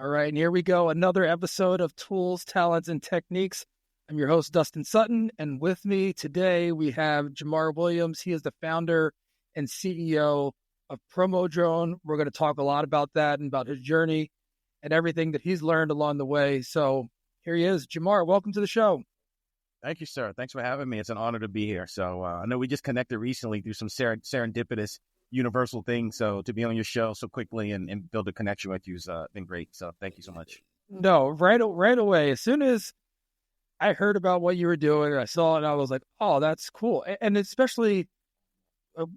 All right, and here we go. Another episode of Tools, Talents, and Techniques. I'm your host, Dustin Sutton, and with me today we have Jamar Williams. He is the founder and CEO of Promo Drone. We're going to talk a lot about that and about his journey and everything that he's learned along the way. So here he is. Jamar, welcome to the show. Thank you, sir. Thanks for having me. It's an honor to be here. So I know we just connected recently through some serendipitous universal things. So to be on your show so quickly and build a connection with you has been great. So thank you so much. No, right away. As soon as I heard about what you were doing, I saw it, and I was like, oh, that's cool. And especially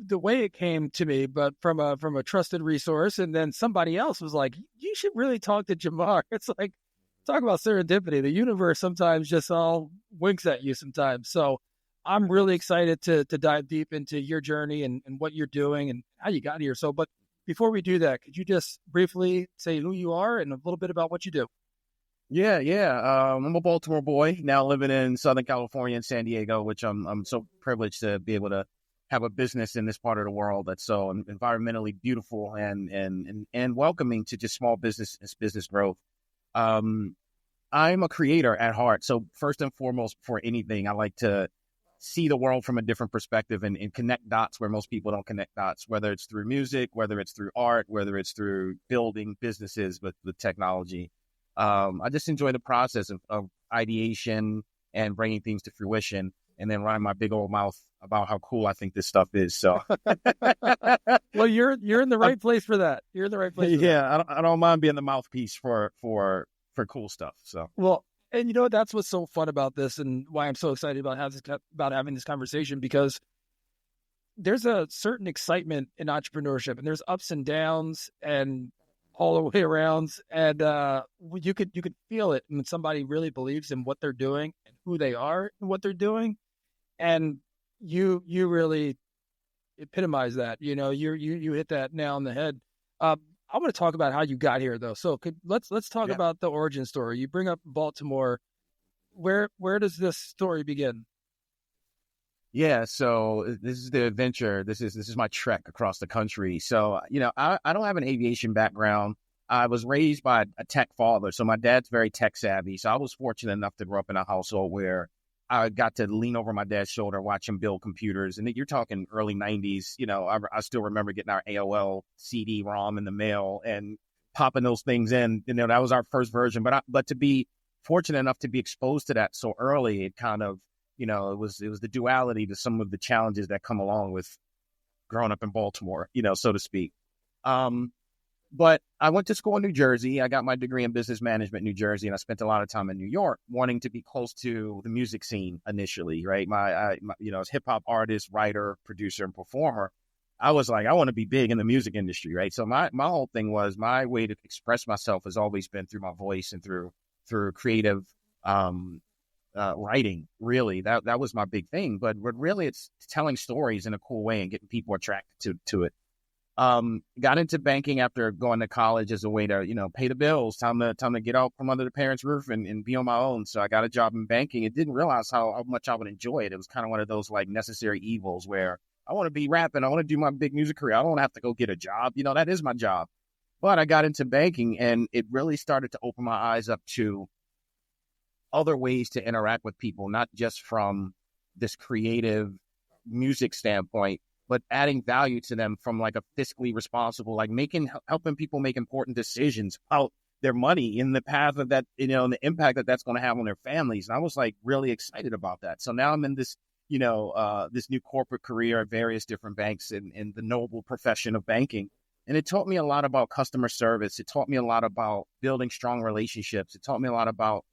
the way it came to me, but from a trusted resource. And then somebody else was like, you should really talk to Jamar. It's like, talk about serendipity. The universe sometimes just all winks at you sometimes. So I'm really excited to dive deep into your journey and what you're doing and how you got here. So, but before we do that, could you just briefly say who you are and a little bit about what you do? Yeah. I'm a Baltimore boy now living in Southern California and San Diego, which I'm so privileged to be able to have a business in this part of the world that's so environmentally beautiful and welcoming to just small business growth. I'm a creator at heart. So first and foremost, before anything, I like to see the world from a different perspective and connect dots where most people don't connect dots, whether it's through music, whether it's through art, whether it's through building businesses with technology. I just enjoy the process of ideation and bringing things to fruition and then running my big old mouth about how cool I think this stuff is. So, well, you're in the right place for that. You're in the right place. Yeah. I don't mind being the mouthpiece for cool stuff. So, well, and you know, that's what's so fun about this and why I'm so excited about having this conversation, because there's a certain excitement in entrepreneurship and there's ups and downs and all the way around. And you could feel it when somebody really believes in what they're doing and who they are and what they're doing. And you really epitomize that. You know, you hit that nail on the head. I want to talk about how you got here, though. So let's talk about the origin story. You bring up Baltimore. Where does this story begin? Yeah, so this is the adventure. This is my trek across the country. So, you know, I don't have an aviation background. I was raised by a tech father. So my dad's very tech savvy. So I was fortunate enough to grow up in a household where I got to lean over my dad's shoulder, watch him build computers. And you're talking early 90s. You know, I still remember getting our AOL CD-ROM in the mail and popping those things in. You know, that was our first version. But to be fortunate enough to be exposed to that so early, it kind of, you know, it was the duality to some of the challenges that come along with growing up in Baltimore, you know, so to speak. But I went to school in New Jersey. I got my degree in business management in New Jersey, and I spent a lot of time in New York wanting to be close to the music scene initially, right? My you know, as hip hop artist, writer, producer, and performer, I was like, I want to be big in the music industry, right? So my whole thing was my way to express myself has always been through my voice and through creative writing. Really, that was my big thing. But really, it's telling stories in a cool way and getting people attracted to it. Got into banking after going to college as a way to, you know, pay the bills, time to get out from under the parents' roof and be on my own. So I got a job in banking and didn't realize how much I would enjoy it. It was kind of one of those like necessary evils where I want to be rapping. I want to do my big music career. I don't have to go get a job. You know, that is my job. But I got into banking and it really started to open my eyes up to other ways to interact with people, not just from this creative music standpoint, but adding value to them from like a fiscally responsible, like helping people make important decisions about their money in the path of that, you know, and the impact that that's going to have on their families. And I was like really excited about that. So now I'm in this, you know, this new corporate career at various different banks in the noble profession of banking. And it taught me a lot about customer service. It taught me a lot about building strong relationships. It taught me a lot about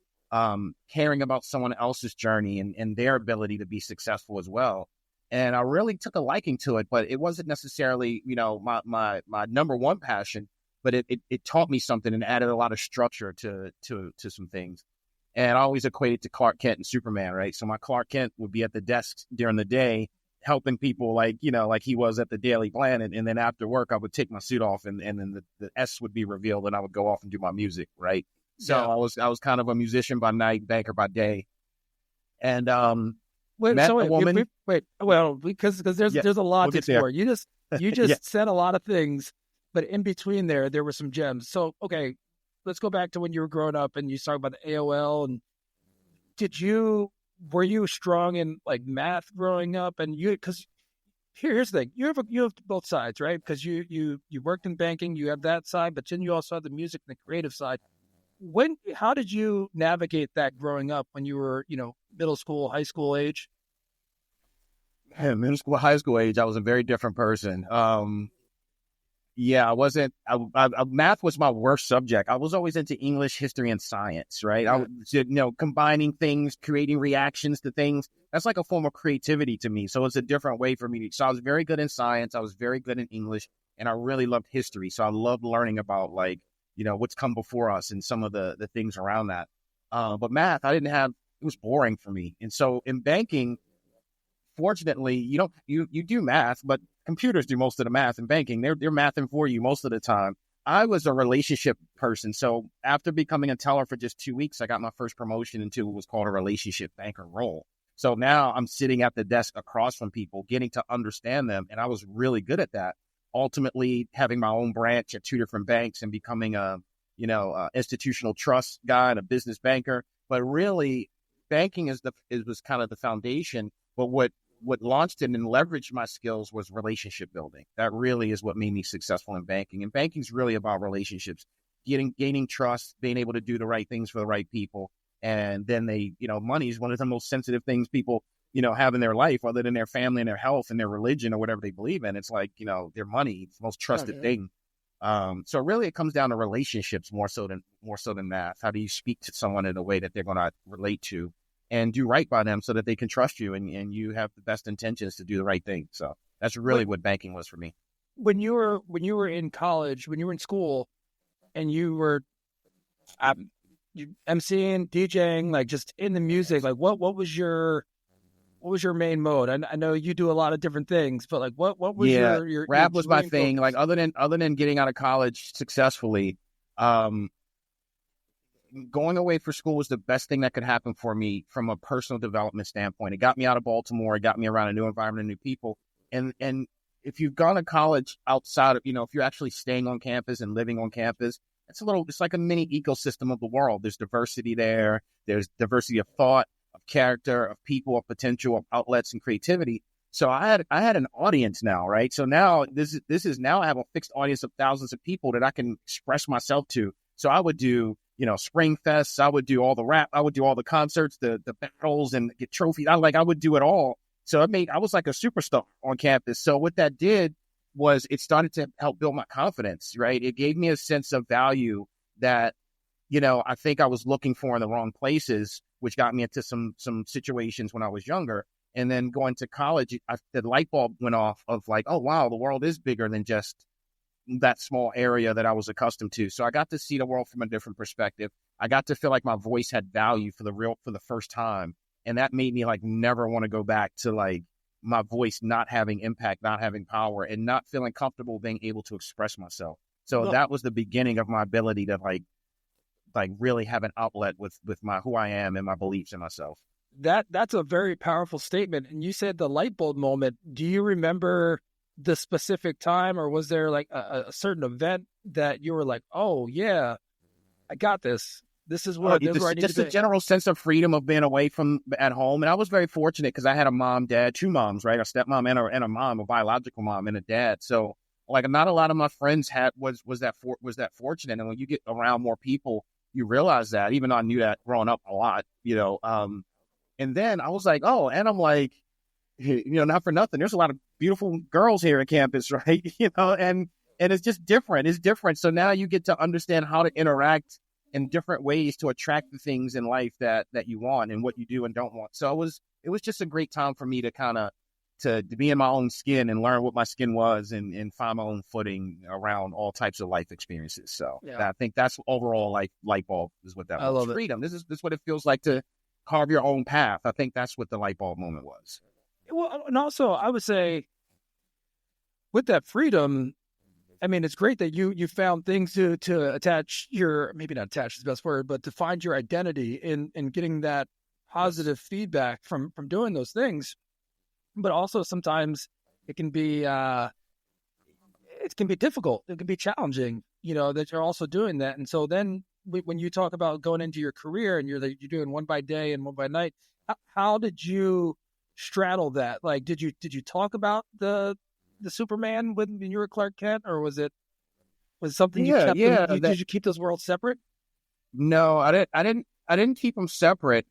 caring about someone else's journey and their ability to be successful as well. And I really took a liking to it, but it wasn't necessarily, you know, my number one passion, but it taught me something and added a lot of structure to some things. And I always equated to Clark Kent and Superman, right? So my Clark Kent would be at the desk during the day, helping people like, you know, like he was at the Daily Planet. And then after work, I would take my suit off and then the S would be revealed and I would go off and do my music, right? So yeah. I was kind of a musician by night, banker by day. And because there's a lot to explore. You just said a lot of things, but in between there were some gems. So, okay, let's go back to when you were growing up and you talked about the AOL. And were you strong in like math growing up? And because here's the thing, you have both sides, right? Because you worked in banking, you have that side, but then you also have the music and the creative side. How did you navigate that growing up when you were, middle school, high school age? Middle school, high school age, I was a very different person. Yeah, I wasn't. Math was my worst subject. I was always into English, history, and science. Right? I was, combining things, creating reactions to things. That's like a form of creativity to me. So it's a different way for me. So I was very good in science. I was very good in English, and I really loved history. So I loved learning about what's come before us and some of the things around that. But math, I didn't have. It was boring for me. And so in banking, fortunately, you do math, but computers do most of the math in banking. They're mathing for you most of the time. I was a relationship person. So after becoming a teller for just 2 weeks, I got my first promotion into what was called a relationship banker role. So now I'm sitting at the desk across from people, getting to understand them. And I was really good at that. Ultimately, having my own branch at 2 different banks and becoming a institutional trust guy and a business banker. But really, banking was kind of the foundation. But what launched it and leveraged my skills was relationship building. That really is what made me successful in banking. And banking is really about relationships, gaining trust, being able to do the right things for the right people. And then money is one of the most sensitive things people, have in their life, other than their family and their health and their religion or whatever they believe in. It's like, their money, it's the most trusted thing. So really it comes down to relationships more so than math. How do you speak to someone in a way that they're going to relate to and do right by them so that they can trust you and you have the best intentions to do the right thing. So that's really what banking was for me. When you were in college, when you were in school and you were MCing, DJing, like just in the music, like what was your main mode? I know you do a lot of different things, but like what was your rap was my dream thing. focus? Like other than getting out of college successfully, going away for school was the best thing that could happen for me from a personal development standpoint. It got me out of Baltimore. It got me around a new environment and new people. And if you've gone to college outside of, if you're actually staying on campus and living on campus, it's like a mini ecosystem of the world. There's diversity there. There's diversity of thought, of character, of people, of potential, of outlets and creativity. So I had an audience now, right? So now this is now I have a fixed audience of thousands of people that I can express myself to. So I would do spring fests. I would do all the rap. I would do all the concerts, the battles, and get trophies. I would do it all. So I was like a superstar on campus. So what that did was it started to help build my confidence, right? It gave me a sense of value that, I think I was looking for in the wrong places, which got me into some situations when I was younger. And then going to college, the light bulb went off of like, oh, wow, the world is bigger than just that small area that I was accustomed to. So I got to see the world from a different perspective. I got to feel like my voice had value for the first time. And that made me like never want to go back to like my voice not having impact, not having power, and not feeling comfortable being able to express myself. So that was the beginning of my ability to like really have an outlet with my who I am and my beliefs in myself. That's a very powerful statement. And you said the light bulb moment. Do you remember the specific time, or was there like a certain event that you were like, oh yeah, I got this. This is where I need to be. Just a general sense of freedom of being away from at home. And I was very fortunate because I had a mom, dad, 2 moms, right? A stepmom and a mom, a biological mom and a dad. So like not a lot of my friends was that fortunate. And when you get around more people, you realize that, even though I knew that growing up a lot, and then I was like, oh, and I'm like, not for nothing, there's a lot of beautiful girls here at campus, right? And it's just different. It's different. So now you get to understand how to interact in different ways to attract the things in life that you want and what you do and don't want. So it was just a great time for me to kind of to be in my own skin and learn what my skin was and find my own footing around all types of life experiences. So I think that's overall light bulb is what that was. I love freedom. This is what it feels like to carve your own path. I think that's what the light bulb moment was. Well, and also I would say with that freedom, I mean, it's great that you found things to attach your, maybe not attach is the best word, but to find your identity in getting that positive feedback from doing those things. But also sometimes it can be difficult. It can be challenging, that you're also doing that. And so then when you talk about going into your career and you're doing one by day and one by night, how did you straddle that? Like, did you talk about the Superman when you were Clark Kent, or was it something you kept them? Did you keep those worlds separate? No, I didn't keep them separate.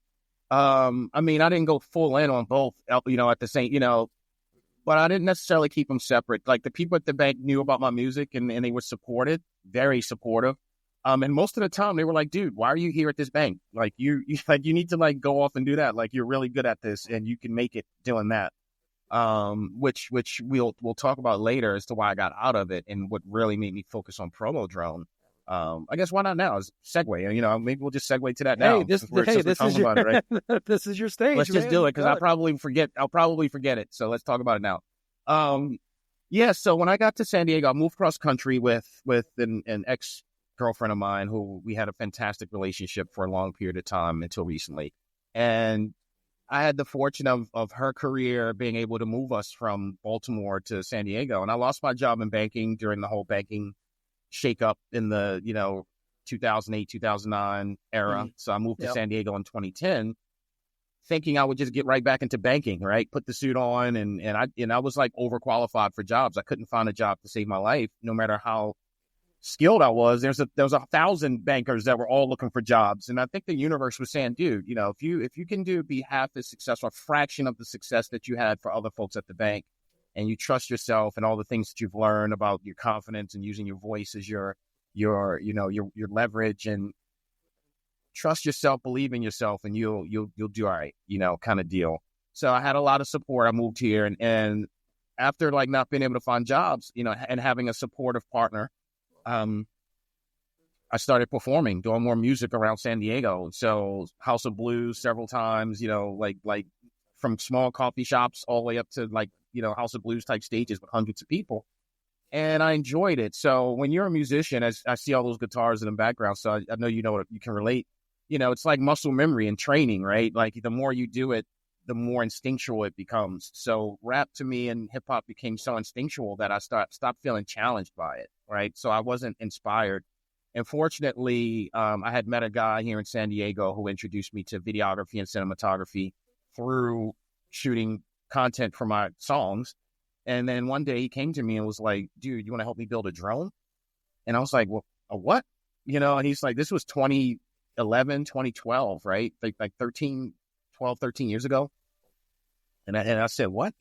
I mean, I didn't go full in on both, at the same, but I didn't necessarily keep them separate. Like, the people at the bank knew about my music and they were supported, very supportive. And most of the time they were like, dude, why are you here at this bank? Like, you need to like go off and do that. Like, you're really good at this and you can make it doing that. Which we'll talk about later as to why I got out of it and what really made me focus on promo drone. I guess why not now? Is segue. Maybe we'll just segue to that now. Hey, this is your, right? This is your stage. Let's just do it because I'll probably forget it. So let's talk about it now. Yeah. So when I got to San Diego, I moved cross country with an ex girlfriend of mine who we had a fantastic relationship for a long period of time until recently, and I had the fortune of her career being able to move us from Baltimore to San Diego, and I lost my job in banking during the whole banking shake up in the 2008 2009 era. So I moved to San Diego in 2010 thinking I would just get right back into banking, right? Put the suit on and I was like overqualified for jobs. I couldn't find a job to save my life no matter how skilled I was. There was 1,000 bankers that were all looking for jobs, and I think the universe was saying, dude, if you can be half as successful, a fraction of the success that you had for other folks at the bank, and you trust yourself and all the things that you've learned about your confidence and using your voice as your leverage, and trust yourself, believe in yourself, and you'll do all right, kind of deal. So I had a lot of support. I moved here, and after like not being able to find jobs, and having a supportive partner, I started performing, doing more music around San Diego. So House of Blues several times, like from small coffee shops all the way up to like, House of Blues type stages with hundreds of people. And I enjoyed it. So when you're a musician, as I see all those guitars in the background, so I know you can relate, it's like muscle memory and training, right? Like the more you do it, the more instinctual it becomes. So rap to me and hip hop became so instinctual that I stopped feeling challenged by it, right? So I wasn't inspired. And fortunately, I had met a guy here in San Diego who introduced me to videography and cinematography through shooting content for my songs. And then one day he came to me and was like, dude, you want to help me build a drone? And I was like, well, a what? And he's like, this was 2011, 2012, right? Like 13 years ago. And I said, what?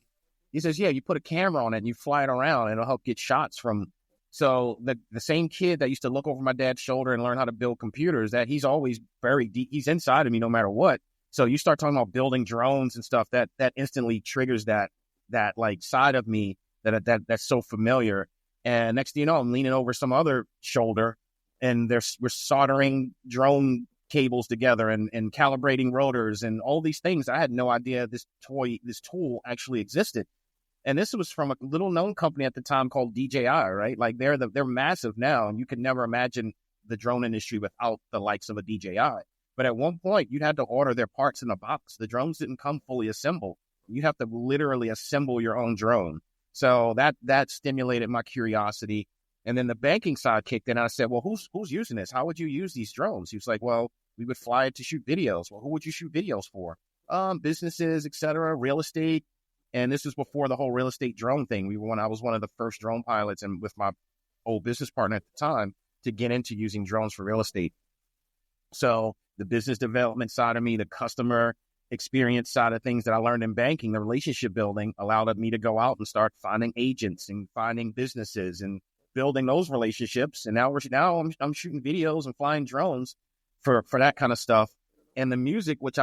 He says, yeah, you put a camera on it and you fly it around and it'll help get shots from. So the same kid that used to look over my dad's shoulder and learn how to build computers, that he's always very deep. He's inside of me no matter what. So you start talking about building drones and stuff, that instantly triggers that like side of me that's so familiar. And next thing you know, I'm leaning over some other shoulder and we're soldering drone cables together and calibrating rotors and all these things. I had no idea this tool actually existed. And this was from a little known company at the time called DJI, right? Like they're massive now, and you could never imagine the drone industry without the likes of a DJI. But at one point, you'd had to order their parts in a box. The drones didn't come fully assembled. You have to literally assemble your own drone. So that stimulated my curiosity. And then the banking side kicked in. And I said, well, who's using this? How would you use these drones? He was like, well, we would fly it to shoot videos. Well, who would you shoot videos for? Businesses, et cetera, real estate. And this is before the whole real estate drone thing. I was one of the first drone pilots, and with my old business partner at the time, to get into using drones for real estate. So the business development side of me, the customer experience side of things that I learned in banking, the relationship building, allowed me to go out and start finding agents and finding businesses and building those relationships. And now I'm shooting videos and flying drones for that kind of stuff. And the music, which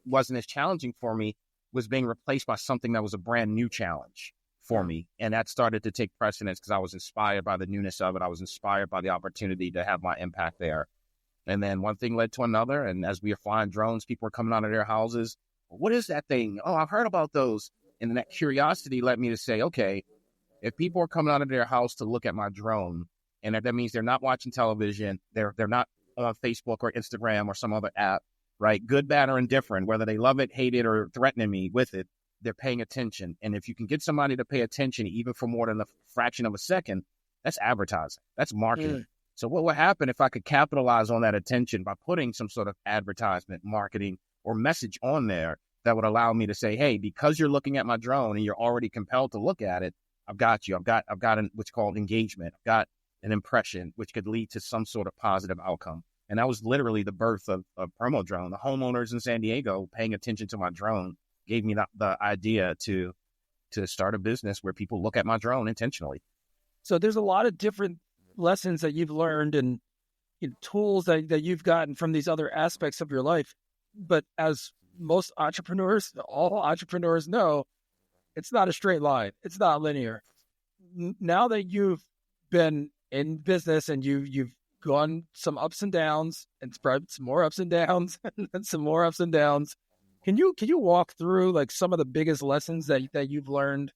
wasn't as challenging for me, was being replaced by something that was a brand new challenge for me. And that started to take precedence because I was inspired by the newness of it. I was inspired by the opportunity to have my impact there. And then one thing led to another. And as we were flying drones, people were coming out of their houses. What is that thing? Oh, I've heard about those. And then that curiosity led me to say, okay, if people are coming out of their house to look at my drone, and that means they're not watching television, they're not on Facebook or Instagram or some other app, right? Good, bad, or indifferent, whether they love it, hate it, or threatening me with it, they're paying attention. And if you can get somebody to pay attention, even for more than a fraction of a second, that's advertising. That's marketing. So what would happen if I could capitalize on that attention by putting some sort of advertisement, marketing, or message on there that would allow me to say, hey, because you're looking at my drone and you're already compelled to look at it, I've got you. I've got what's called engagement. I've got an impression, which could lead to some sort of positive outcome. And that was literally the birth of Promo Drone. The homeowners in San Diego paying attention to my drone gave me the idea to start a business where people look at my drone intentionally. So there's a lot of different lessons that you've learned and tools that you've gotten from these other aspects of your life. But as most entrepreneurs, all entrepreneurs know, it's not a straight line. It's not linear. Now that you've been in business and you've gone some ups and downs and spread some more ups and downs and some more ups and downs, can you walk through like some of the biggest lessons that you've learned,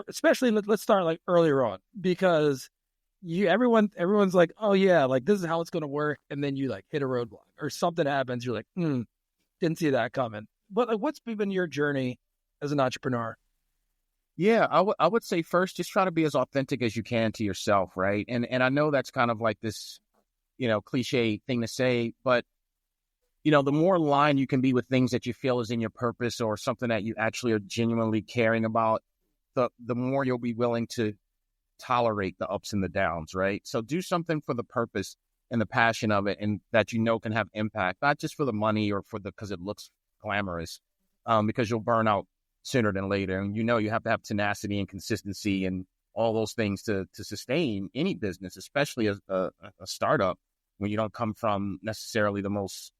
especially let's start like earlier on, because everyone's like, oh yeah, like this is how it's going to work. And then you like hit a roadblock or something happens. You're like, didn't see that coming. But like, what's been your journey as an entrepreneur? Yeah, I would say first, just try to be as authentic as you can to yourself. Right. And I know that's kind of like this, cliche thing to say, but the more aligned you can be with things that you feel is in your purpose or something that you actually are genuinely caring about, the more you'll be willing to tolerate the ups and the downs, right? So do something for the purpose and the passion of it, and that can have impact, not just for the money or because it looks glamorous, because you'll burn out sooner than later. And you have to have tenacity and consistency and all those things to sustain any business, especially as a startup, when you don't come from necessarily the most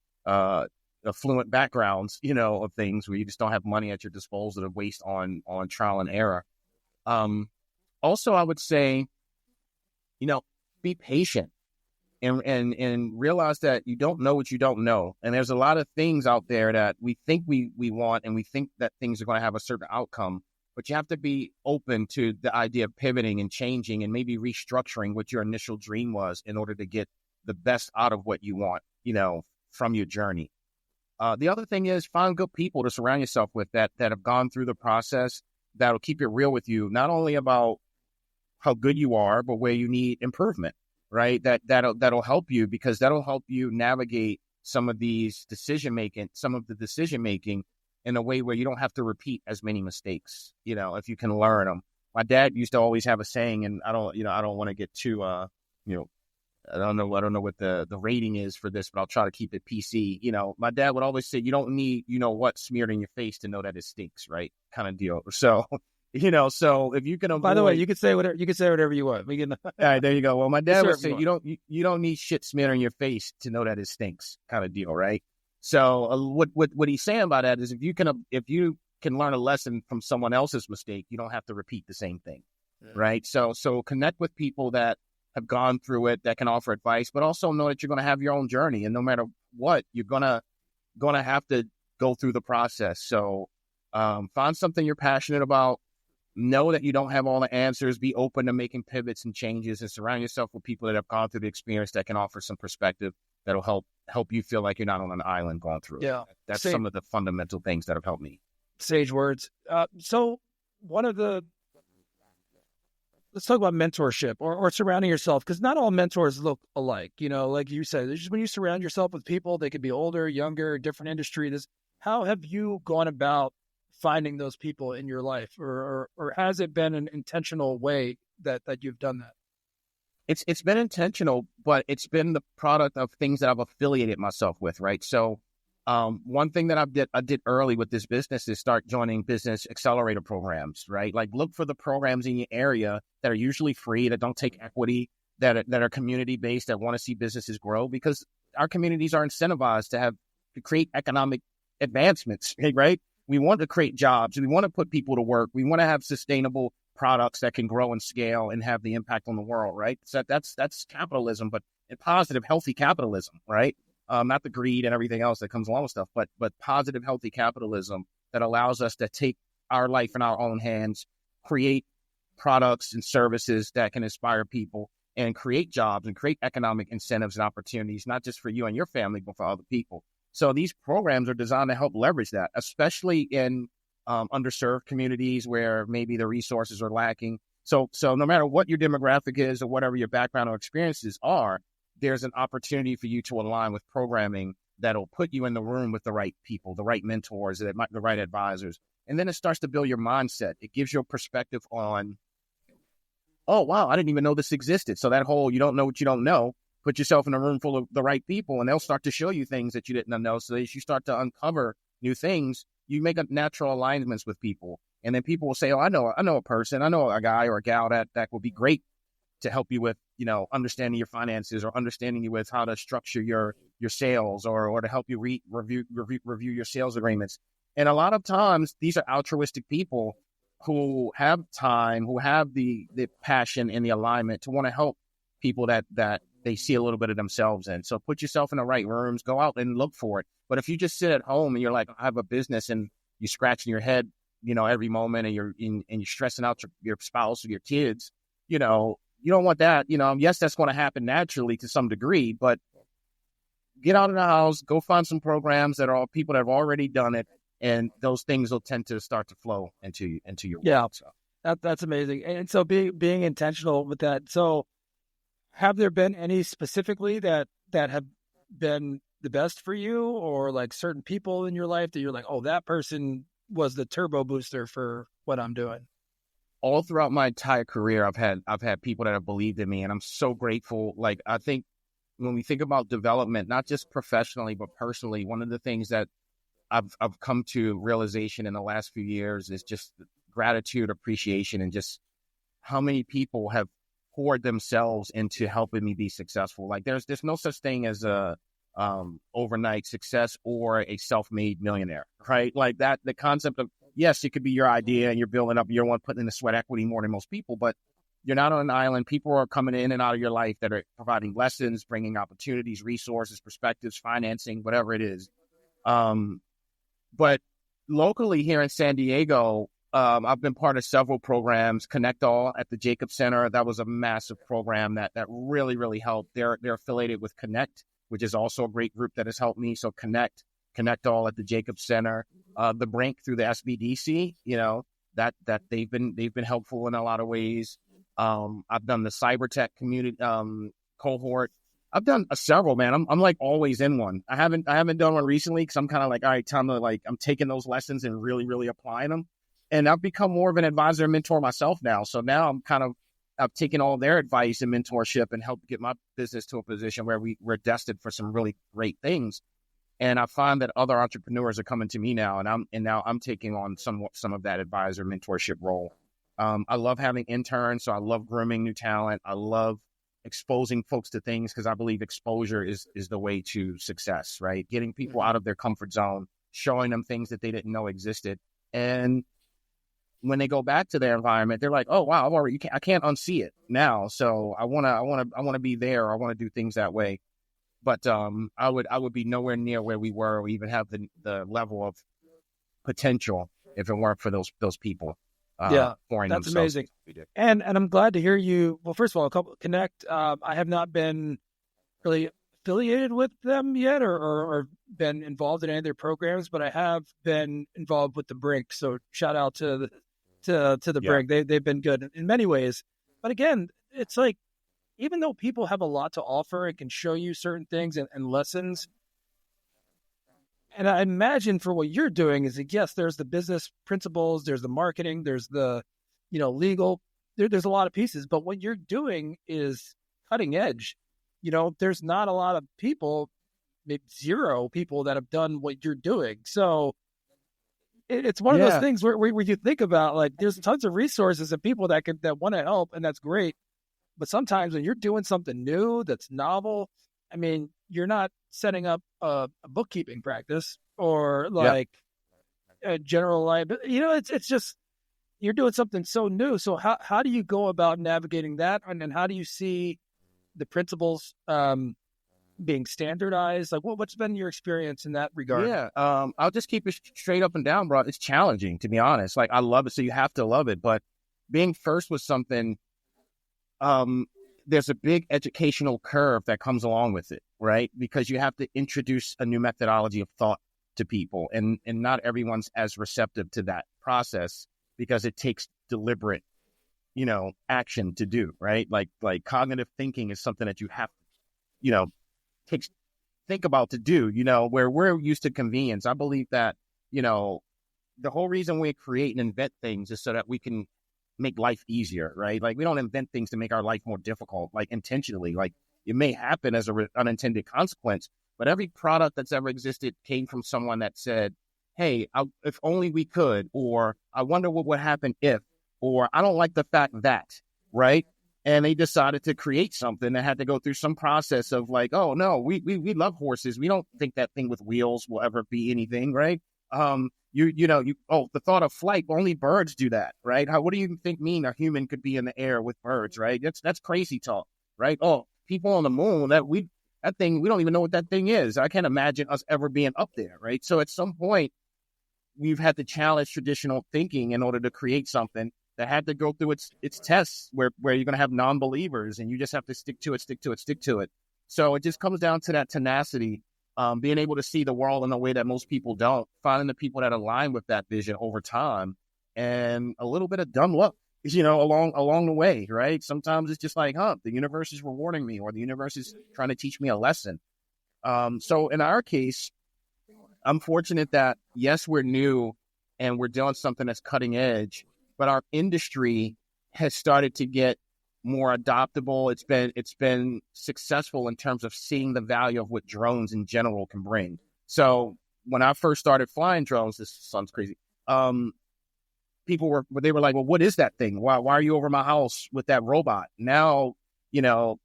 affluent backgrounds, of things where you just don't have money at your disposal to waste on trial and error. Also, I would say, be patient and realize that you don't know what you don't know. And there's a lot of things out there that we think we want, and we think that things are going to have a certain outcome, but you have to be open to the idea of pivoting and changing and maybe restructuring what your initial dream was in order to get the best out of what you want, from your journey. The other thing is find good people to surround yourself with that have gone through the process, that'll keep it real with you, not only about how good you are, but where you need improvement, right? That'll help you, because that'll help you navigate some of the decision making in a way where you don't have to repeat as many mistakes, if you can learn them. My dad used to always have a saying, and I don't want to get too, I don't know what the rating is for this, but I'll try to keep it PC. My dad would always say, you don't need, what smeared in your face to know that it stinks, right? Kind of deal. So, so if you can avoid... By the way, you can say whatever you want. We can... All right, there you go. Well, my dad would say, you don't need shit smeared on your face to know that it stinks, kind of deal, right? So what he's saying about that is if you can learn a lesson from someone else's mistake, you don't have to repeat the same thing, right? So connect with people that have gone through it, that can offer advice, but also know that you're going to have your own journey, and no matter what, you're gonna have to go through the process. So find something you're passionate about. Know that you don't have all the answers. Be open to making pivots and changes, and surround yourself with people that have gone through the experience that can offer some perspective that'll help you feel like you're not on an island going through it. Yeah, that's some of the fundamental things that have helped me. Sage words. So let's talk about mentorship or surrounding yourself, because not all mentors look alike. Like you said, just when you surround yourself with people, they could be older, younger, different industries. How have you gone about finding those people in your life, or has it been an intentional way that you've done that? It's been intentional, but it's been the product of things that I've affiliated myself with, right? So one thing that I did early with this business is start joining business accelerator programs, right? Like look for the programs in your area that are usually free, that don't take equity, that are community based, that want to see businesses grow, because our communities are incentivized to create economic advancements, right? We want to create jobs. We want to put people to work. We want to have sustainable products that can grow and scale and have the impact on the world, right? So that's capitalism, but positive, healthy capitalism, right? Not the greed and everything else that comes along with stuff, but positive, healthy capitalism that allows us to take our life in our own hands, create products and services that can inspire people and create jobs and create economic incentives and opportunities, not just for you and your family, but for other people. So these programs are designed to help leverage that, especially in underserved communities where maybe the resources are lacking. So no matter what your demographic is or whatever your background or experiences are, there's an opportunity for you to align with programming that'll put you in the room with the right people, the right mentors, the right advisors. And then it starts to build your mindset. It gives you a perspective on, oh, wow, I didn't even know this existed. So that whole, you don't know what you don't know, put yourself in a room full of the right people, and they'll start to show you things that you didn't know. So as you start to uncover new things, you make a natural alignments with people. And then people will say, oh, I know a person, I know a guy or a gal that will be great to help you with, understanding your finances or understanding you with how to structure your sales or to help you review your sales agreements. And a lot of times these are altruistic people who have time, who have the passion and the alignment to want to help people that they see a little bit of themselves in. So put yourself in the right rooms, go out and look for it. But if you just sit at home and you're like, I have a business, and you're scratching your head, every moment, and you're stressing out your spouse or your kids, you don't want that. Yes, that's going to happen naturally to some degree, but get out of the house, go find some programs that are people that have already done it, and those things will tend to start to flow into your world. So. That's amazing. And so being intentional with that. So have there been any specifically that have been the best for you, or like certain people in your life that you're like, oh, that person was the turbo booster for what I'm doing? All throughout my entire career, I've had people that have believed in me, and I'm so grateful. Like, I think when we think about development, not just professionally, but personally, one of the things that I've come to realization in the last few years is just gratitude, appreciation, and just how many people have poured themselves into helping me be successful. Like, there's no such thing as a overnight success or a self-made millionaire, right? Like that, the concept of, yes, it could be your idea and you're building up, you're the one putting in the sweat equity more than most people, but you're not on an island. People are coming in and out of your life that are providing lessons, bringing opportunities, resources, perspectives, financing, whatever it is. But locally here in San Diego, I've been part of several programs. Connect All at the Jacob Center, that was a massive program that really, really helped. They're affiliated with Connect, which is also a great group that has helped me. So Connect All at the Jacob Center, the Brink through the SBDC, that they've been helpful in a lot of ways. I've done the Cybertech community cohort. I've done several, man. I'm like always in one. I haven't done one recently because I'm kind of like, all right, time to I'm taking those lessons and really, really applying them. And I've become more of an advisor and mentor myself now. So now I've taken all their advice and mentorship and helped get my business to a position where we're destined for some really great things. And I find that other entrepreneurs are coming to me now, and now I'm taking on some of that advisor mentorship role. I love having interns, so I love grooming new talent. I love exposing folks to things because I believe exposure is the way to success, right? Getting people out of their comfort zone, showing them things that they didn't know existed. And when they go back to their environment, they're like, oh, wow, I can't unsee it now. So I want to be there. Or I want to do things that way. But I would be nowhere near where we were or even have the level of potential if it weren't for those people. That's amazing. And I'm glad to hear you. Well, first of all, Connect. I have not been really affiliated with them yet, or been involved in any of their programs, but I have been involved with the Brink. So shout out to the Brink. They've been good in many ways. But again, it's like, even though people have a lot to offer and can show you certain things and lessons, and I imagine for what you're doing is that, yes, there's the business principles, there's the marketing, there's the, legal, there's a lot of pieces, but what you're doing is cutting edge. There's not a lot of people, maybe zero people that have done what you're doing. So it's one of those things where you think about, like, there's tons of resources and people that want to help, and that's great. But sometimes when you're doing something new that's novel, I mean, you're not setting up a bookkeeping practice or like a general liability. It's just, you're doing something so new. So how do you go about navigating that? And then how do you see the principles being standardized? Like, what's been your experience in that regard? Yeah, I'll just keep it straight up and down, bro. It's challenging, to be honest. Like, I love it, so you have to love it. But being first with something, there's a big educational curve that comes along with it, right? Because you have to introduce a new methodology of thought to people, and not everyone's as receptive to that process because it takes deliberate action to do, right? Like cognitive thinking is something that you have to, think about to do, where we're used to convenience. I believe that, the whole reason we create and invent things is so that we can make life easier, right? Like we don't invent things to make our life more difficult, like intentionally. Like it may happen as an unintended consequence, but every product that's ever existed came from someone that said, hey, if only we could, or I wonder what would happen if, or I don't like the fact that, right? And they decided to create something that had to go through some process of like, oh no, we love horses. We don't think that thing with wheels will ever be anything, right? The thought of flight, only birds do that, right? What do you mean a human could be in the air with birds, right? That's crazy talk, right? Oh, people on the moon, that thing, we don't even know what that thing is. I can't imagine us ever being up there, right? So at some point, we've had to challenge traditional thinking in order to create something that had to go through its tests where you're going to have non-believers and you just have to stick to it. So it just comes down to that tenacity, being able to see the world in a way that most people don't, finding the people that align with that vision over time, and a little bit of dumb luck, along the way, right? Sometimes it's just like, the universe is rewarding me, or the universe is trying to teach me a lesson. So in our case, I'm fortunate that, yes, we're new and we're doing something that's cutting edge, but our industry has started to get more adaptable. It's been successful in terms of seeing the value of what drones in general can bring. So when I first started flying drones, this sounds crazy. People were like, well, what is that thing? Why are you over my house with that robot? Now,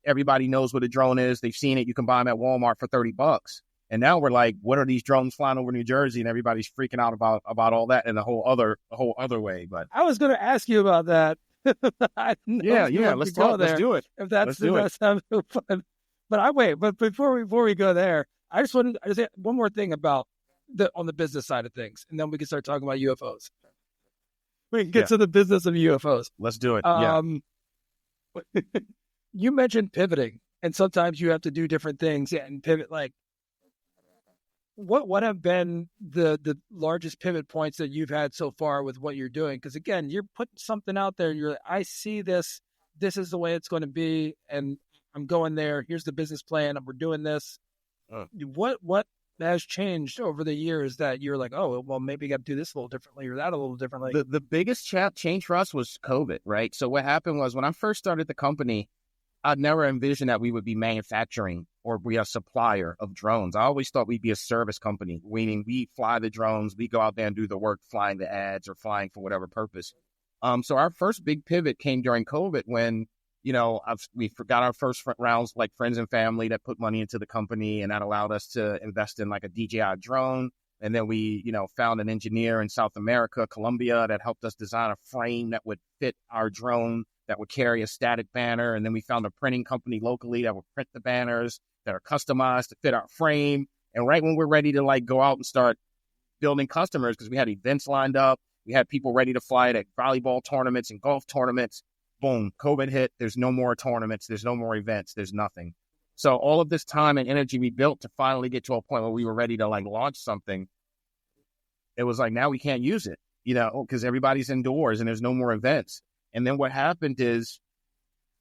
everybody knows what a drone is. They've seen it. You can buy them at Walmart for $30. And now we're like, what are these drones flying over New Jersey? And everybody's freaking out about all that in a whole other way. But I was going to ask you about that. Let's talk. Let's do it. If that's fun. But before we go there, I just say one more thing about on the business side of things, and then we can start talking about UFOs. We can get to the business of UFOs. Let's do it. You mentioned pivoting, and sometimes you have to do different things and pivot. Like, what have been the largest pivot points that you've had so far with what you're doing? Because again, you're putting something out there. You're like, I see this. This is the way it's going to be, and I'm going there. Here's the business plan, and we're doing this. What has changed over the years that you're like, oh, well, maybe you got to do this a little differently or that a little differently? The biggest change for us was COVID, right? So what happened was when I first started the company, I'd never envisioned that we would be manufacturing or be a supplier of drones. I always thought we'd be a service company, meaning we fly the drones, we go out there and do the work, flying the ads or flying for whatever purpose. So our first big pivot came during COVID when, we forgot our first rounds, like friends and family that put money into the company, and that allowed us to invest in like a DJI drone. And then we, found an engineer in South America, Colombia, that helped us design a frame that would fit our drone, that would carry a static banner. And then we found a printing company locally that would print the banners that are customized to fit our frame. And right when we're ready to like go out and start building customers, because we had events lined up, we had people ready to fly it at volleyball tournaments and golf tournaments, boom, COVID hit. There's no more tournaments. There's no more events. There's nothing. So all of this time and energy we built to finally get to a point where we were ready to like launch something, it was like, now we can't use it, because everybody's indoors and there's no more events. And then what happened is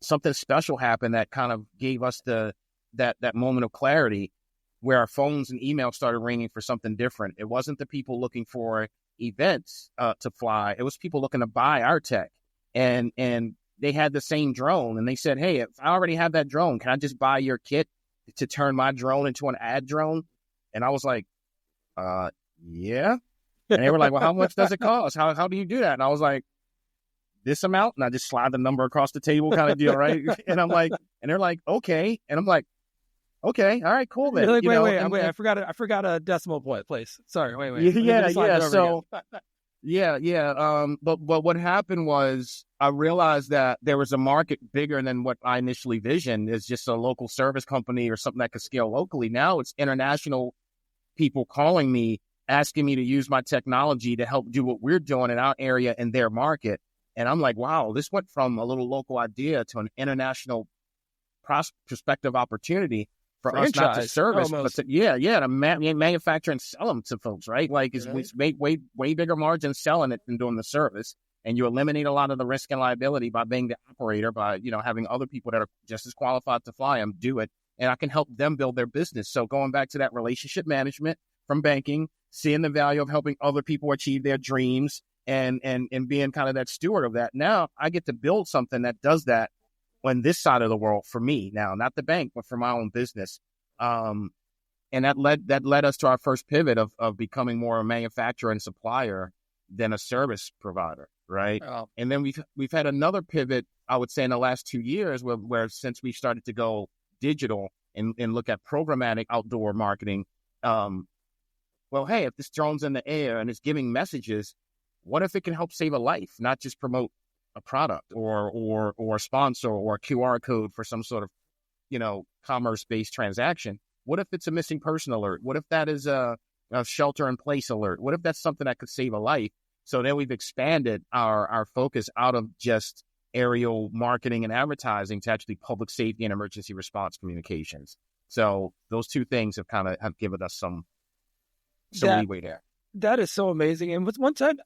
something special happened that kind of gave us that moment of clarity where our phones and emails started ringing for something different. It wasn't the people looking for events to fly. It was people looking to buy our tech. And they had the same drone. And they said, hey, if I already have that drone, can I just buy your kit to turn my drone into an ad drone? And I was like, yeah. And they were like, well, how much does it cost? How do you do that? And I was like, this amount. And I just slide the number across the table kind of deal, right? And I'm like, and they're like, okay. And I'm like, okay, all right, cool then. Like, wait, I forgot a decimal point, please. Sorry, wait. Yeah. So, But what happened was I realized that there was a market bigger than what I initially visioned as just a local service company or something that could scale locally. Now it's international people calling me, asking me to use my technology to help do what we're doing in our area in their market. And I'm like, wow, this went from a little local idea to an international prospective opportunity for franchise, us not to service, almost. but to manufacture and sell them to folks, right? Like it's way bigger margin selling it than doing the service. and you eliminate a lot of the risk and liability by being the operator, by, having other people that are just as qualified to fly them do it. And I can help them build their business. So going back to that relationship management from banking, seeing the value of helping other people achieve their dreams and being kind of that steward of that. Now I get to build something that does that on this side of the world for me now, not the bank, but for my own business. And that led us to our first pivot of becoming more a manufacturer and supplier than a service provider. Right. Oh. And then we've had another pivot, I would say, in the last 2 years where since we started to go digital and look at programmatic outdoor marketing, well, hey, if this drone's in the air and it's giving messages, what if it can help save a life, not just promote a product or a sponsor or a QR code for some sort of, commerce-based transaction? What if it's a missing person alert? What if that is a shelter-in-place alert? What if that's something that could save a life? So then we've expanded our focus out of just aerial marketing and advertising to actually public safety and emergency response communications. So those two things have given us some leeway there. That is so amazing. And with one time,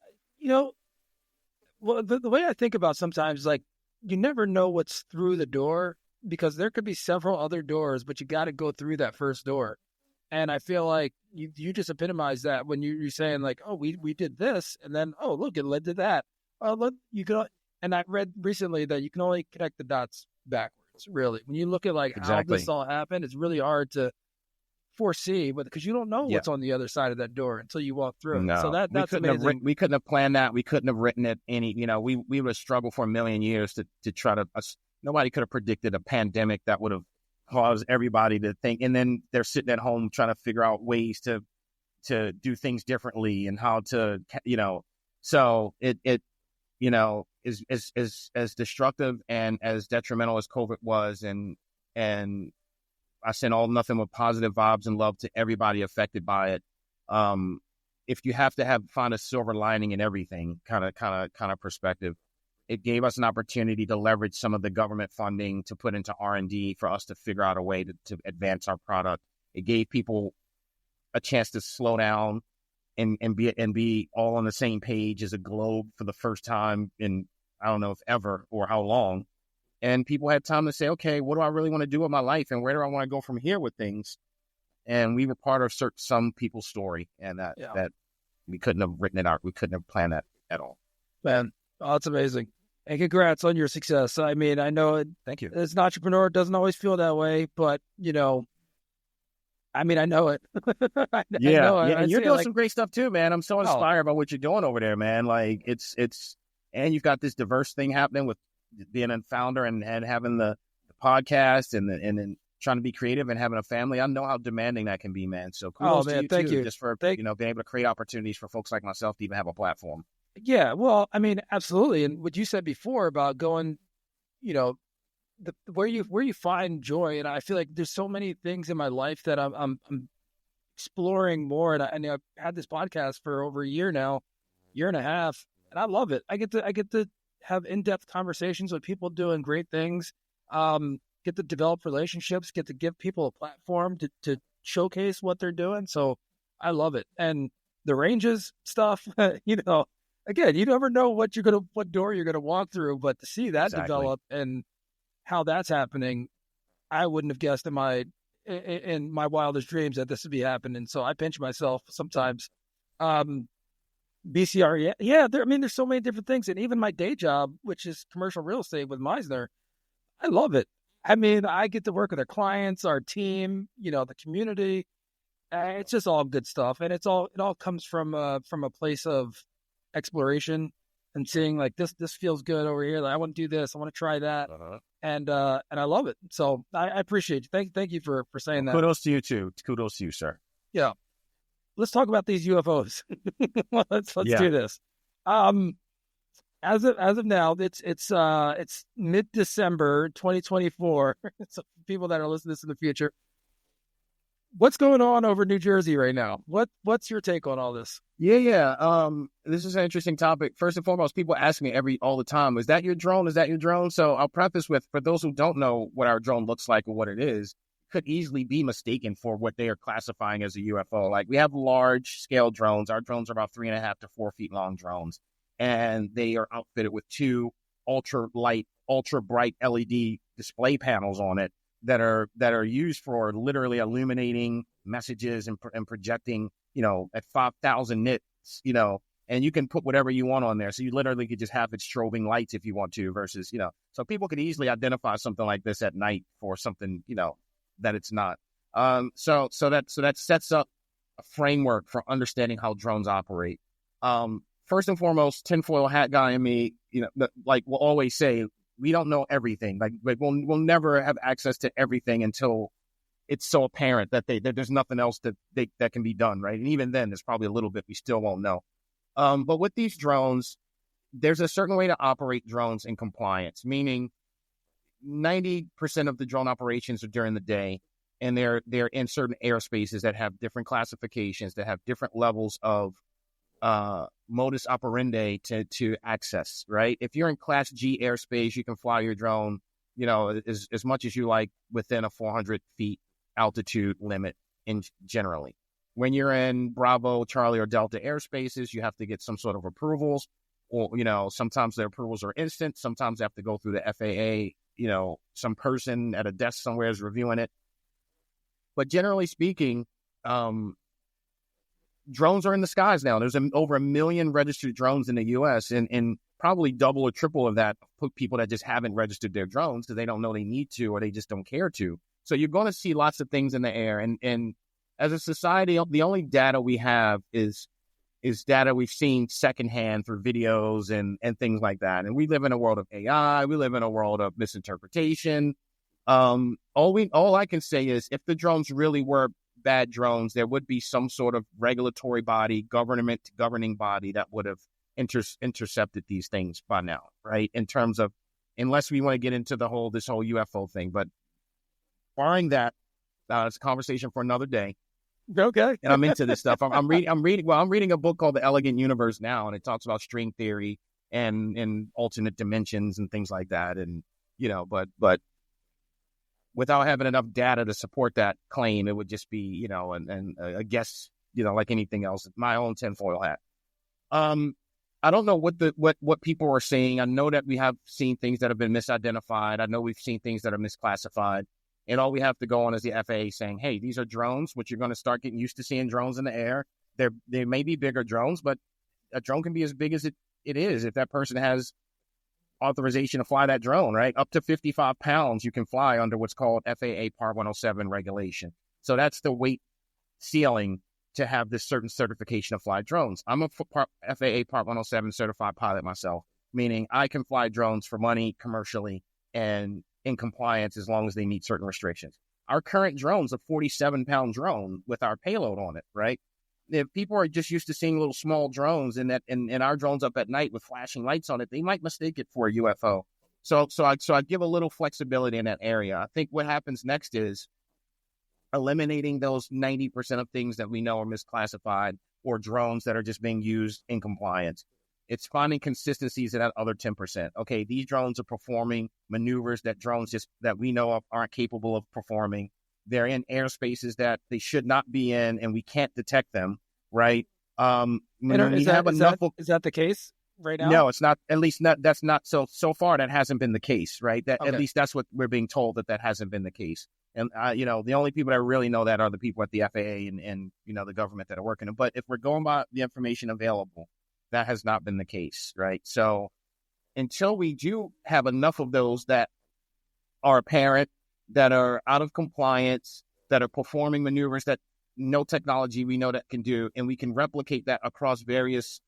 well, the way I think about sometimes, like, you never know what's through the door because there could be several other doors, but you got to go through that first door. And I feel like you just epitomized that when you're saying, like, oh, we did this, and then, oh, look, it led to that. Look, and I read recently that you can only connect the dots backwards, really. When you look at, like, exactly how this all happened, it's really hard to foresee, because you don't know what's on the other side of that door until you walk through. No. So that's amazing. We couldn't have planned that. We couldn't have written it we would have struggled for a million years to try to, nobody could have predicted a pandemic that would have caused everybody to think. And then they're sitting at home trying to figure out ways to do things differently and how to, so it is as destructive and as detrimental as COVID was. And I send nothing but positive vibes and love to everybody affected by it. If you have to find a silver lining in everything kind of perspective, it gave us an opportunity to leverage some of the government funding to put into R&D for us to figure out a way to advance our product. It gave people a chance to slow down and be all on the same page as a globe for the first time in, I don't know if ever or how long. And people had time to say, okay, what do I really want to do with my life? And where do I want to go from here with things? And we were part of some people's story, and that we couldn't have written it out. We couldn't have planned that at all. Man, that's amazing. And congrats on your success. I mean, I know Thank you. As an entrepreneur, it doesn't always feel that way, but, I mean, I know it. I know it. And you're doing some great stuff too, man. I'm so inspired by what you're doing over there, man. Like and you've got this diverse thing happening with being a founder and having the podcast and then trying to be creative and having a family. I know how demanding that can be, man. So kudos to you thank too, you. just for being able to create opportunities for folks like myself to even have a platform. Yeah, well, I mean, absolutely. And what you said before about going, where you find joy, and I feel like there's so many things in my life that I'm exploring more, and I've had this podcast for over a year now, year and a half, and I love it. I get to have in-depth conversations with people doing great things, get to develop relationships, get to give people a platform to showcase what they're doing. So I love it. And the ranges stuff, again, you never know what door you're gonna walk through, but to see that develop and how that's happening, I wouldn't have guessed in my wildest dreams that this would be happening. So I pinch myself sometimes. BCR, there's so many different things, and even my day job, which is commercial real estate with Meisner, I love it. I mean, I get to work with our clients, our team, the community. It's just all good stuff, and it all comes from a place of exploration and seeing, like, this feels good over here. Like, I want to do this. I want to try that, and I love it. So I appreciate you. Thank you for saying that. Kudos to you too. Kudos to you, sir. Yeah. Let's talk about these UFOs. let's do this. As of now, it's mid-December 2024. So people that are listening to this in the future, what's going on over New Jersey right now? What's your take on all this? Yeah. This is an interesting topic. First and foremost, people ask me all the time, is that your drone? Is that your drone? So I'll preface with, for those who don't know what our drone looks like or what it is, could easily be mistaken for what they are classifying as a UFO. Like, we have large scale drones. Our drones are about 3.5 to 4 feet long drones. and they are outfitted with two ultra bright LED display panels on it that are used for literally illuminating messages and projecting, at 5,000 nits, and you can put whatever you want on there. So you literally could just have it strobing lights if you want to versus, so people could easily identify something like this at night for something, that it's not. So that sets up a framework for understanding how drones operate. First and foremost, tinfoil hat guy in me, will always say, we don't know everything. Like we'll never have access to everything until it's so apparent that there's nothing else that can be done, right? And even then, there's probably a little bit we still won't know. But with these drones, there's a certain way to operate drones in compliance, meaning 90% of the drone operations are during the day, and they're in certain airspaces that have different classifications, that have different levels of modus operandi to access, right? If you're in Class G airspace, you can fly your drone, as much as you like within a 400 feet altitude limit generally. When you're in Bravo, Charlie, or Delta airspaces, you have to get some sort of approvals, or, sometimes the approvals are instant. Sometimes they have to go through the FAA, some person at a desk somewhere is reviewing it. But generally speaking, drones are in the skies now. There's over 1 million registered drones in the U.S. and probably double or triple of that people that just haven't registered their drones because they don't know they need to or they just don't care to. So you're going to see lots of things in the air. And as a society, the only data we have is data we've seen secondhand through videos and things like that. And we live in a world of AI. We live in a world of misinterpretation. All I can say is if the drones really were bad drones, there would be some sort of regulatory body, governing body that would have intercepted these things by now, right? In terms of, unless we want to get into this whole UFO thing, but barring that, it's a conversation for another day. Okay. And I'm into this stuff. I'm reading a book called The Elegant Universe now, and it talks about string theory and alternate dimensions and things like that. And, but without having enough data to support that claim, it would just be, and a guess, like anything else, my own tinfoil hat. I don't know what people are saying. I know that we have seen things that have been misidentified. I know we've seen things that are misclassified. And all we have to go on is the FAA saying, hey, these are drones, which you're going to start getting used to seeing drones in the air. They may be bigger drones, but a drone can be as big as it is if that person has authorization to fly that drone, right? Up to 55 pounds you can fly under what's called FAA Part 107 regulation. So that's the weight ceiling to have this certain certification to fly drones. I'm a FAA Part 107 certified pilot myself, meaning I can fly drones for money commercially and in compliance as long as they meet certain restrictions. Our current drone's a 47-pound drone with our payload on it, right? If people are just used to seeing little small drones and our drones up at night with flashing lights on it, they might mistake it for a UFO. So I give a little flexibility in that area. I think what happens next is eliminating those 90% of things that we know are misclassified or drones that are just being used in compliance. It's finding consistencies in that other 10%. Okay, these drones are performing maneuvers that drones that we know of aren't capable of performing. They're in airspaces that they should not be in, and we can't detect them, right? Is that the case right now? No, it's not. At least that's not. So far, that hasn't been the case, right? Okay. At least that's what we're being told, that hasn't been the case. And, the only people that really know that are the people at the FAA and the government that are working. But if we're going by the information available, that has not been the case, right? So until we do have enough of those that are apparent, that are out of compliance, that are performing maneuvers that no technology we know that can do, and we can replicate that across various,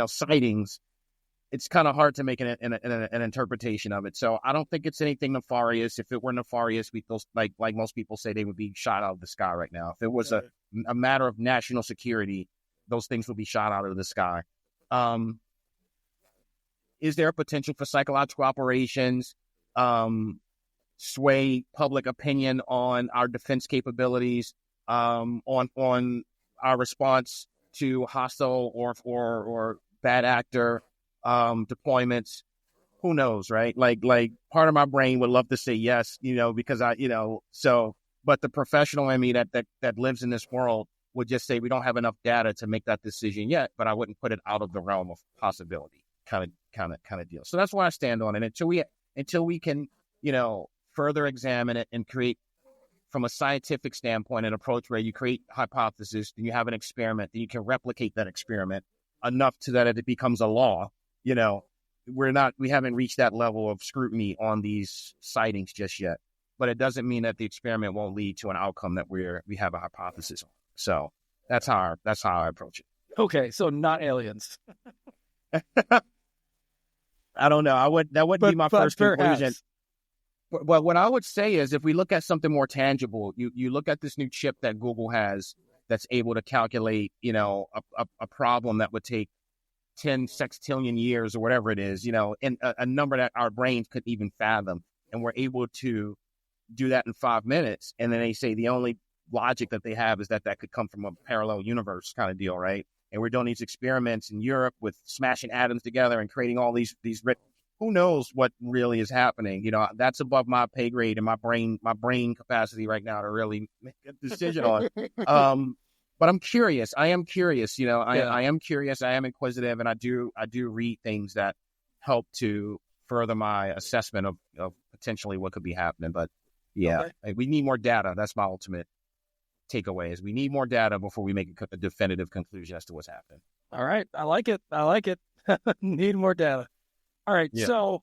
sightings, it's kind of hard to make an interpretation of it. So I don't think it's anything nefarious. If it were nefarious, like most people say, they would be shot out of the sky right now. If it was a matter of national security, those things would be shot out of the sky. Is there a potential for psychological operations, sway public opinion on our defense capabilities, on our response to hostile or bad actor deployments? Who knows, right? Like part of my brain would love to say yes, because but the professional in me that lives in this world would just say we don't have enough data to make that decision yet, but I wouldn't put it out of the realm of possibility. deal. So that's where I stand on it. Until we can, further examine it and create from a scientific standpoint an approach where you create hypothesis, then you have an experiment, then you can replicate that experiment enough to that it becomes a law. We haven't reached that level of scrutiny on these sightings just yet. But it doesn't mean that the experiment won't lead to an outcome that we have a hypothesis on. So that's how I approach it. Okay, so not aliens. I don't know. That wouldn't be my first conclusion. But what I would say is, if we look at something more tangible, you look at this new chip that Google has that's able to calculate, a problem that would take 10 sextillion years or whatever it is, and a number that our brains couldn't even fathom, and we're able to do that in 5 minutes. And then they say the only logic that they have is that could come from a parallel universe kind of deal, right? And we're doing these experiments in Europe with smashing atoms together and creating all these who knows what really is happening? That's above my pay grade and my brain capacity right now to really make a decision on. But I'm curious. I am curious. I am curious. I am inquisitive, and I do read things that help to further my assessment of potentially what could be happening. But we need more data. That's my ultimate takeaway. Is we need more data before we make a definitive conclusion as to what's happening. All right, I like it. Need more data. All right, So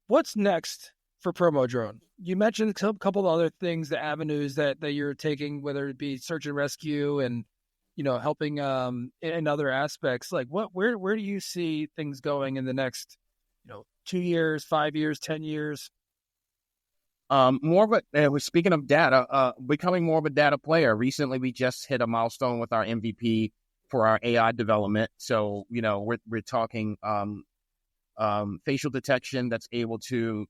what's next for Promo Drone? You mentioned a couple of other things, the avenues that you're taking, whether it be search and rescue and, helping in other aspects. Like where do you see things going in the next, 2 years, 5 years, 10 years? Speaking of data, becoming more of a data player. Recently, we just hit a milestone with our MVP for our AI development. So, we're talking facial detection that's able to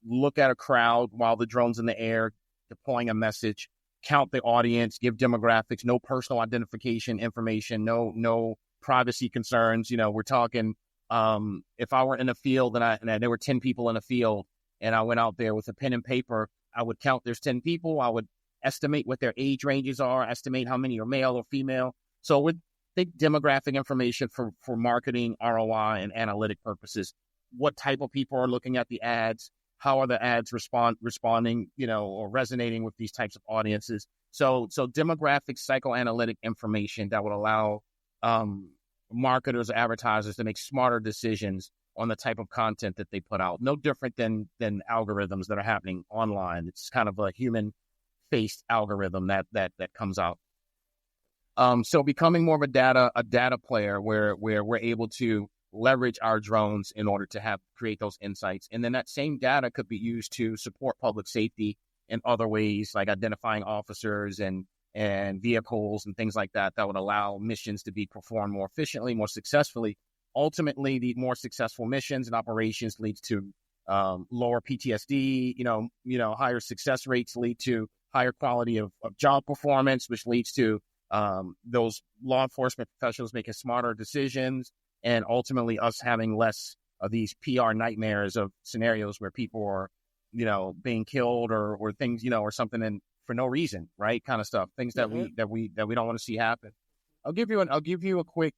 look at a crowd while the drone's in the air, deploying a message, count the audience, give demographics, no personal identification information, no privacy concerns. We're talking, if I were in a field and there were 10 people in a field and I went out there with a pen and paper, I would count there's 10 people. I would estimate what their age ranges are, estimate how many are male or female. So with think demographic information for marketing, ROI, and analytic purposes. What type of people are looking at the ads? How are the ads responding, or resonating with these types of audiences? So demographic, psychoanalytic information that would allow marketers, advertisers to make smarter decisions on the type of content that they put out. No different than algorithms that are happening online. It's kind of a human-faced algorithm that comes out. So becoming more of a data player where we're able to leverage our drones in order to create those insights. And then that same data could be used to support public safety in other ways, like identifying officers and vehicles and things like that would allow missions to be performed more efficiently, more successfully. Ultimately, the more successful missions and operations leads to lower PTSD, higher success rates lead to higher quality of job performance, which leads to those law enforcement professionals making smarter decisions, and ultimately us having less of these PR nightmares of scenarios where people are, being killed or things, or something for no reason, right? Kind of stuff, things that we don't want to see happen. I'll give you a quick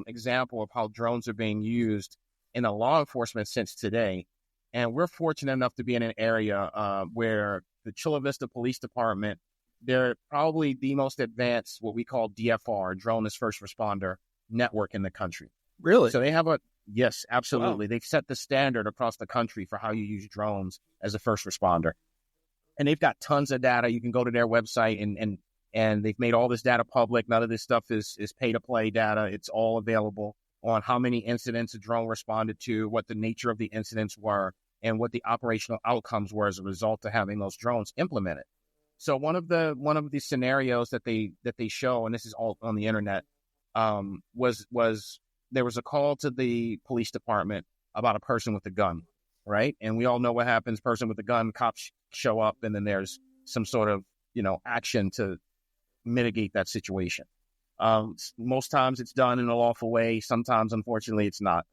example of how drones are being used in a law enforcement sense today. And we're fortunate enough to be in an area where the Chula Vista Police Department, they're probably the most advanced, what we call DFR, Drone as First Responder network in the country. Really? So they have yes, absolutely. Wow. They've set the standard across the country for how you use drones as a first responder. And they've got tons of data. You can go to their website and they've made all this data public. None of this stuff is pay-to-play data. It's all available on how many incidents a drone responded to, what the nature of the incidents were, and what the operational outcomes were as a result of having those drones implemented. So one of the scenarios that they show, and this is all on the internet, was there was a call to the police department about a person with a gun, right? And we all know what happens: person with a gun, cops show up, and then there's some sort of action to mitigate that situation. Most times it's done in a lawful way. Sometimes, unfortunately, it's not.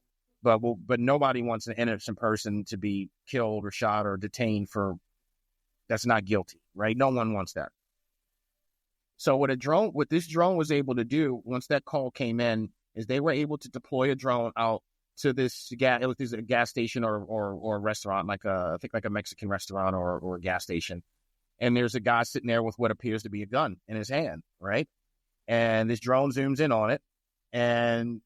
But nobody wants an innocent person to be killed or shot or detained that's not guilty, right? No one wants that. So what this drone was able to do once that call came in is they were able to deploy a drone out to this gas. It was a gas station or a restaurant, I think like a Mexican restaurant or a gas station. And there's a guy sitting there with what appears to be a gun in his hand, right? And this drone zooms in on it, and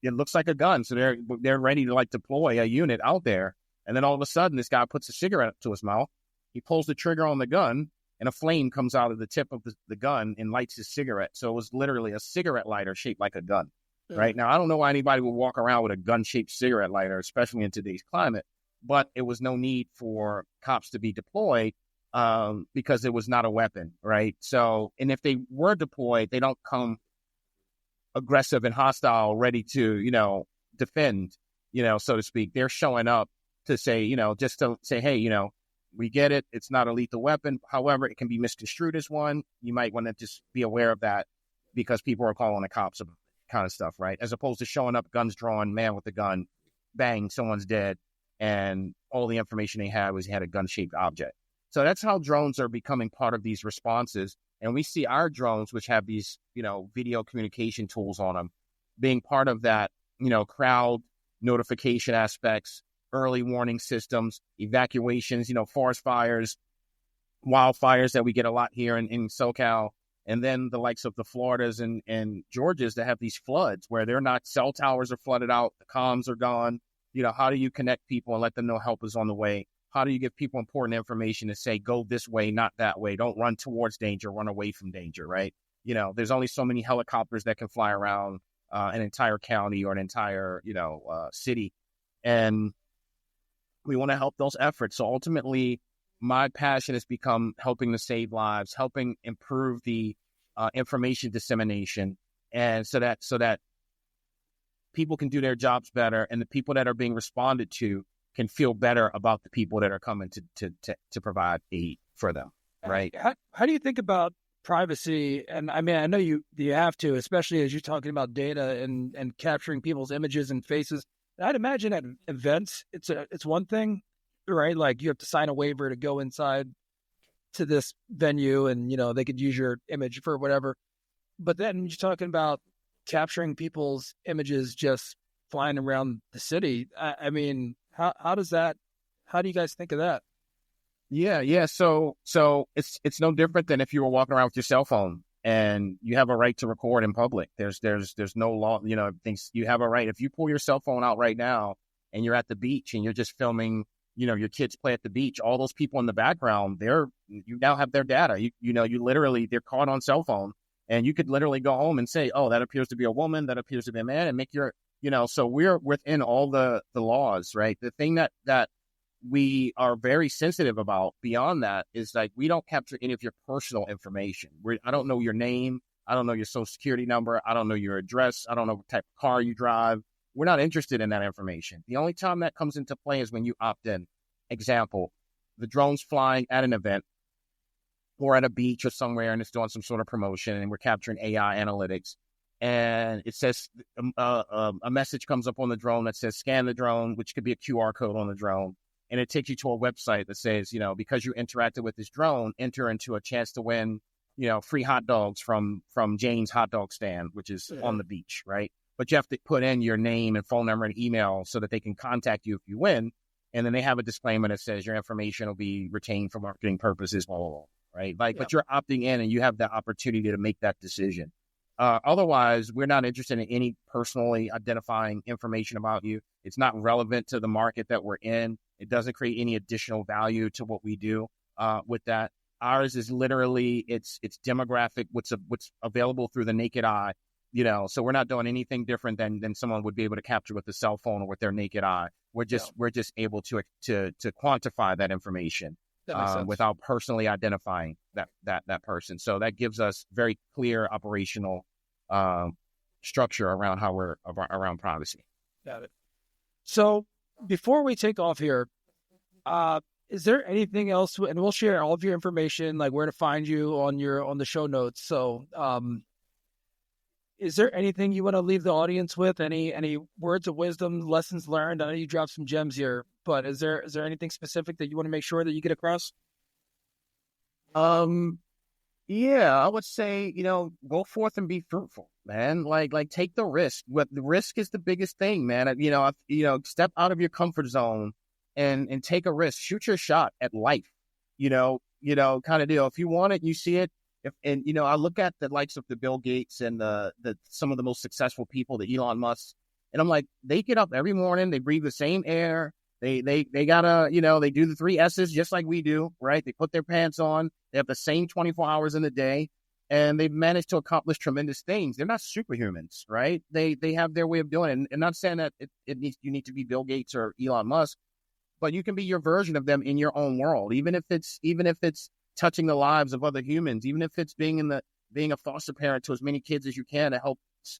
it looks like a gun. So they're ready to like deploy a unit out there. And then all of a sudden, this guy puts a cigarette up to his mouth. He pulls the trigger on the gun, and a flame comes out of the tip of the gun and lights his cigarette. So it was literally a cigarette lighter shaped like a gun. Right now, I don't know why anybody would walk around with a gun-shaped cigarette lighter, especially in today's climate. But it was no need for cops to be deployed because it was not a weapon, right? So, and if they were deployed, they don't come aggressive and hostile, ready to, defend, so to speak. They're showing up to say, just to say, hey, we get it. It's not a lethal weapon. However, it can be misconstrued as one. You might want to just be aware of that because people are calling the cops about kind of stuff, right? As opposed to showing up, guns drawn, man with a gun, bang, someone's dead, and all the information they had was he had a gun-shaped object. So that's how drones are becoming part of these responses. And we see our drones, which have these, video communication tools on them, being part of that, crowd notification aspects, early warning systems, evacuations, forest fires, wildfires that we get a lot here in SoCal. And then the likes of the Floridas and Georgias that have these floods where they're not, cell towers are flooded out, the comms are gone. How do you connect people and let them know help is on the way? How do you give people important information to say, go this way, not that way? Don't run towards danger, run away from danger, right? There's only so many helicopters that can fly around an entire county or an entire, city. And we want to help those efforts. So ultimately, my passion has become helping to save lives, helping improve the information dissemination, and so that people can do their jobs better, and the people that are being responded to can feel better about the people that are coming to provide aid for them. Right? How do you think about privacy? And I mean, I know you have to, especially as you're talking about data and capturing people's images and faces. I'd imagine at events, it's one thing, right? Like you have to sign a waiver to go inside to this venue and, they could use your image for whatever. But then you're talking about capturing people's images just flying around the city. I mean, how do you guys think of that? Yeah. So it's no different than if you were walking around with your cell phone and you have a right to record in public. There's no law, things you have a right. If you pull your cell phone out right now and you're at the beach and you're just filming, your kids play at the beach, all those people in the background, you now have their data. You literally, they're caught on cell phone, and you could literally go home and say, oh, that appears to be a woman, that appears to be a man, and make your, so we're within all the laws, right? The thing that we are very sensitive about beyond that is like, we don't capture any of your personal information. I don't know your name. I don't know your social security number. I don't know your address. I don't know what type of car you drive. We're not interested in that information. The only time that comes into play is when you opt in. Example, the drone's flying at an event or at a beach or somewhere, and it's doing some sort of promotion, and we're capturing AI analytics. And it says a message comes up on the drone that says, scan the drone, which could be a QR code on the drone. And it takes you to a website that says, because you interacted with this drone, enter into a chance to win, free hot dogs from Jane's hot dog stand, which is on the beach, right? But you have to put in your name and phone number and email so that they can contact you if you win. And then they have a disclaimer that says your information will be retained for marketing purposes, blah, blah, blah, right? But you're opting in and you have the opportunity to make that decision. Otherwise, we're not interested in any personally identifying information about you. It's not relevant to the market that we're in. It doesn't create any additional value to what we do with that. Ours is literally, it's demographic, what's available through the naked eye. So we're not doing anything different than someone would be able to capture with a cell phone or with their naked eye. We're just able to quantify that information without personally identifying that person. So that gives us very clear operational structure around how we're around privacy. Got it. So before we take off here, is there anything else? And we'll share all of your information, like where to find you on the show notes. So, is there anything you want to leave the audience with? Any words of wisdom, lessons learned? I know you dropped some gems here, but is there anything specific that you want to make sure that you get across? Yeah, I would say, go forth and be fruitful, man. Like take the risk. What the risk is the biggest thing, man. Step out of your comfort zone and take a risk. Shoot your shot at life. Kind of deal. If you want it, you see it. I look at the likes of the Bill Gates and the some of the most successful people, the Elon Musk, and I'm like, they get up every morning, they breathe the same air. They gotta, they do the 3 S's just like we do, right? They put their pants on. They have the same 24 hours in the day, and they've managed to accomplish tremendous things. They're not superhumans, right? They have their way of doing it. And not saying that you need to be Bill Gates or Elon Musk, but you can be your version of them in your own world, even if it's touching the lives of other humans, even if it's being a foster parent to as many kids as you can to help,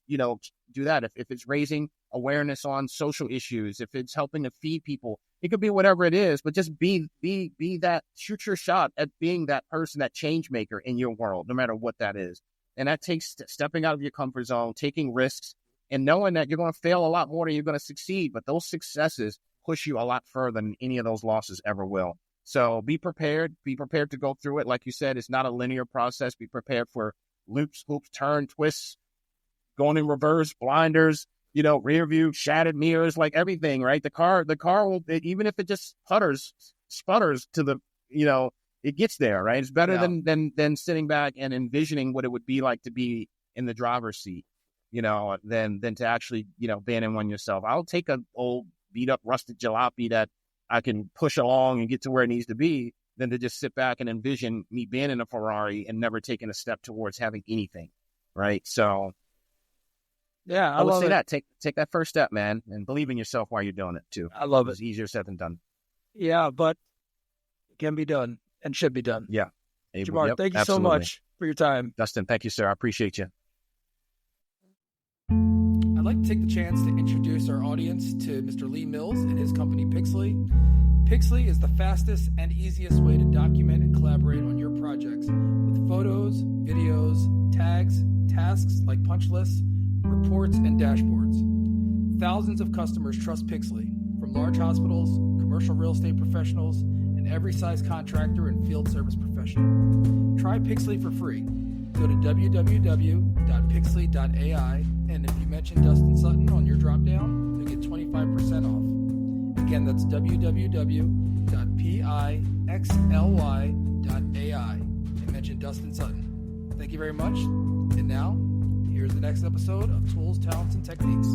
do that. If it's raising awareness on social issues, if it's helping to feed people, it could be whatever it is, but just be that, shoot your shot at being that person, that change maker in your world, no matter what that is. And that takes stepping out of your comfort zone, taking risks, and knowing that you're going to fail a lot more than you're going to succeed. But those successes push you a lot further than any of those losses ever will. So be prepared to go through it. Like you said, it's not a linear process. Be prepared for loops, hoops, turn, twists, going in reverse, blinders, rear view, shattered mirrors, like everything, right? The car will, even if it just sputters to the, it gets there, right? It's better than sitting back and envisioning what it would be like to be in the driver's seat, than to actually, being in one yourself. I'll take an old beat up rusted jalopy that I can push along and get to where it needs to be than to just sit back and envision me being in a Ferrari and never taking a step towards having anything, right? So yeah, I would say that. Take that first step, man, and believe in yourself while you're doing it too. I love it. It's easier said than done. Yeah, but it can be done and should be done. Yeah. Jamar, thank you so much for your time. Dustin, thank you, sir. I appreciate you. I'd like to take the chance to introduce our audience to Mr. Lee Mills and his company Pixely. Pixely is the fastest and easiest way to document and collaborate on your projects with photos, videos, tags, tasks like punch lists, reports, and dashboards. Thousands of customers trust Pixely, from large hospitals, commercial real estate professionals, and every size contractor and field service professional. Try Pixely for free. Go to www.pixely.ai, and if you mention Dustin Sutton on your dropdown, you'll get 25% off. Again, that's www.pixly.ai and mention Dustin Sutton. Thank you very much. And now, here's the next episode of Tools, Talents, and Techniques.